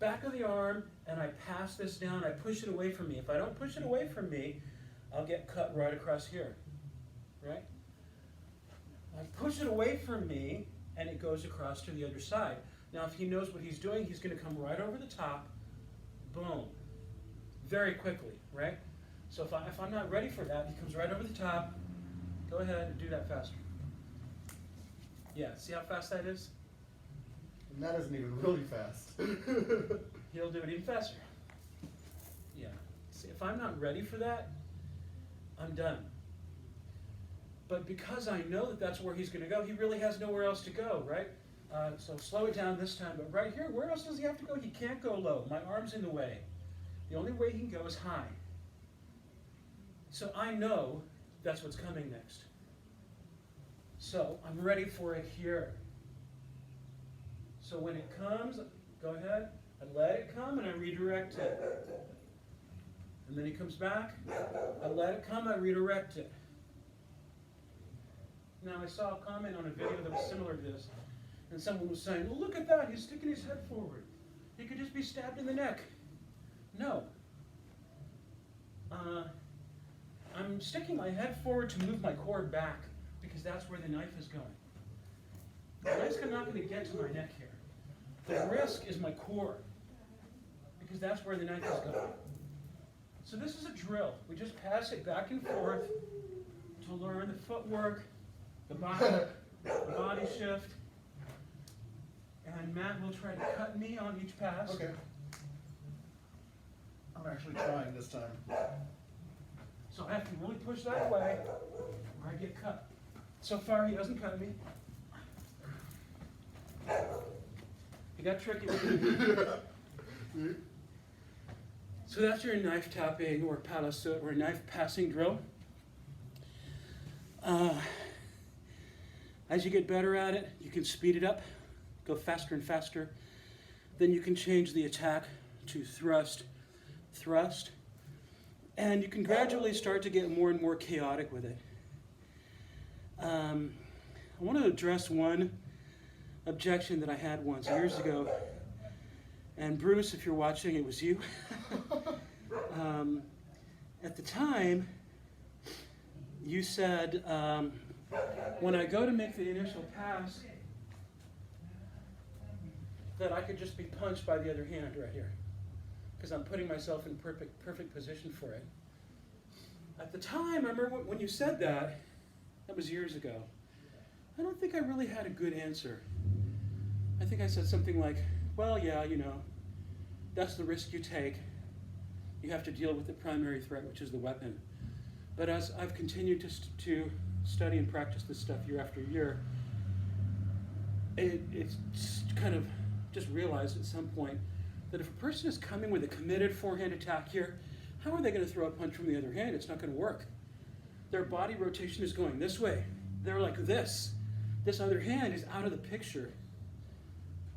back of the arm, and I pass this down. I push it away from me. If I don't push it away from me, I'll get cut right across here, right? I push it away from me, and it goes across to the other side. Now, if he knows what he's doing, he's going to come right over the top, boom, very quickly, right? So if I'm not ready for that, he comes right over the top. Go ahead and do that faster. Yeah, see how fast that is? And that isn't even really fast. He'll do it even faster. Yeah. See, if I'm not ready for that, I'm done. But because I know that that's where he's going to go, he really has nowhere else to go, right? So slow it down this time. But right here, where else does he have to go? He can't go low. My arm's in the way. The only way he can go is high. So I know that's what's coming next. So I'm ready for it here. So when it comes, go ahead, I let it come and I redirect it. And then he comes back, I let it come, I redirect it. Now I saw a comment on a video that was similar to this, and someone was saying, well, look at that, he's sticking his head forward. He could just be stabbed in the neck. No. I'm sticking my head forward to move my cord back, because that's where the knife is going. The knife's not going to get to my neck here. The risk is my core, because that's where the knife is going. So this is a drill. We just pass it back and forth to learn the footwork, the body shift. And Matt will try to cut me on each pass. Okay. I'm actually trying this time. So I have to really push that away, or I get cut. So far, he doesn't cut me. He got tricky with me. So that's your knife tapping or palasut or knife passing drill. As you get better at it, you can speed it up, go faster and faster. Then you can change the attack to thrust, thrust, and you can gradually start to get more and more chaotic with it. I want to address one objection that I had once years ago. And Bruce, if you're watching, it was you. At the time, you said, when I go to make the initial pass, that I could just be punched by the other hand right here, because I'm putting myself in perfect position for it. At the time, I remember when you said that, that was years ago, I don't think I really had a good answer. I think I said something like, well, yeah, you know, that's the risk you take. You have to deal with the primary threat, which is the weapon. But as I've continued to study and practice this stuff year after year, it's kind of just realized at some point that if a person is coming with a committed forehand attack here, how are they going to throw a punch from the other hand? It's not going to work. Their body rotation is going this way. They're like this. This other hand is out of the picture,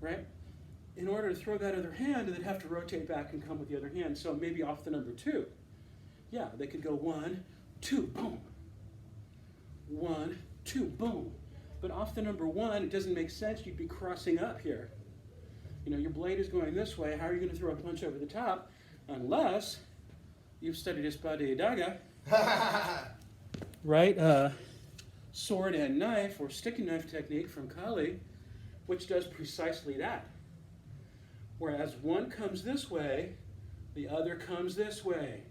right? In order to throw that other hand, they'd have to rotate back and come with the other hand. So maybe off the number 2. Yeah, they could go 1, 2, boom. 1, 2, boom. But off the number 1, it doesn't make sense. You'd be crossing up here. You know, your blade is going this way. How are you going to throw a punch over the top? Unless you've studied Espada y Daga, right? Sword and knife or sticky knife technique from Kali, which does precisely that. Whereas one comes this way, the other comes this way.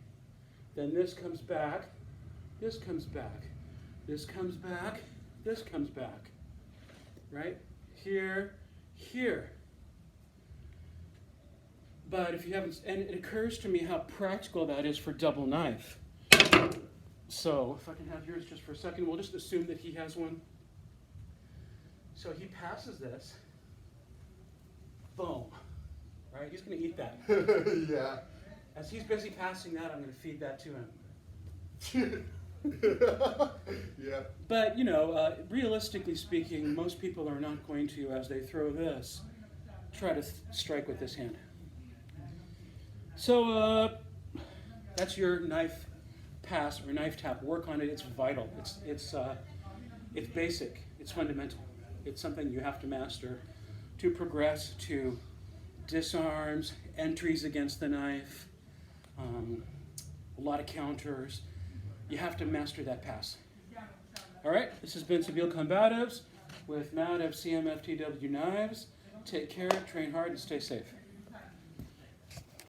Then this comes back, this comes back, this comes back, this comes back. Right? Here, here. But if you haven't, and it occurs to me how practical that is for double knife. So if I can have yours just for a second, we'll just assume that he has one. So he passes this, boom, right? He's going to eat that. Yeah. As he's busy passing that, I'm going to feed that to him. Yeah. But, you know, realistically speaking, most people are not going to, as they throw this, try to strike with this hand. So that's your knife pass or knife tap. Work on it. It's vital. It's basic. It's fundamental. It's something you have to master to progress to disarms, entries against the knife, a lot of counters. You have to master that pass. All right, this has been Sabeel Combatives with Matt of CMFTW Knives. Take care, train hard, and stay safe.